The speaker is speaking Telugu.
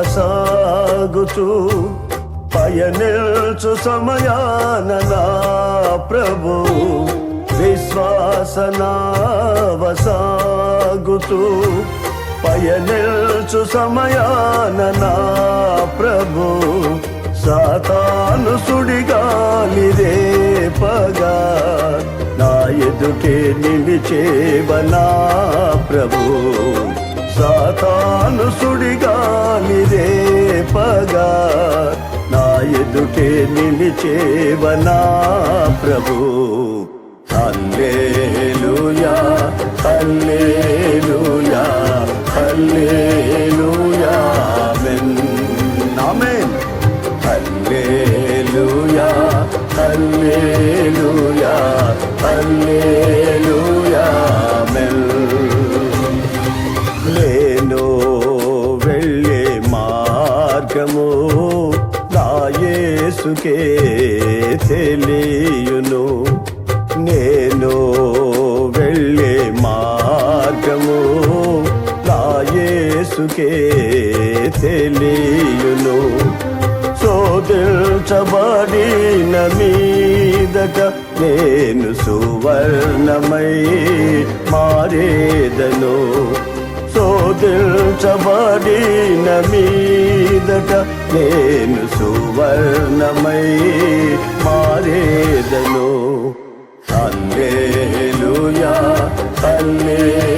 విశ్వాసనావసాగుచు పయనిల్చు సమయాన నా ప్రభు విశ్వాసనావసాగుచు పయనిల్చు సమయాన నా ప్రభు సాతాను సుడిగాలిదే పగా నా ఎదుటే నిలిచేవనా ప్రభు సాతాను సుడిగాలిదే పగా నా ఎదుటే నిలిచేవనా ప్రభు హల్లెలూయా హల్లెలూయా హల్లెలూయా ఆమేన్ ఆమేన్ హల్లెలూయా హల్లెలూయా హల్లెలూయా ఆమేన్ నేను వెళ్ళే మార్గము నా యేసుకే తెలియును నేను వెళ్ళే మార్గము నా యేసుకే తెలియును శోధించబడిన మీదట నేను సువర్ణమై మారేదను శోధించబడిన మీదట నేను సువర్ణమై మారేదను హల్లెలూయా హల్లెలూయా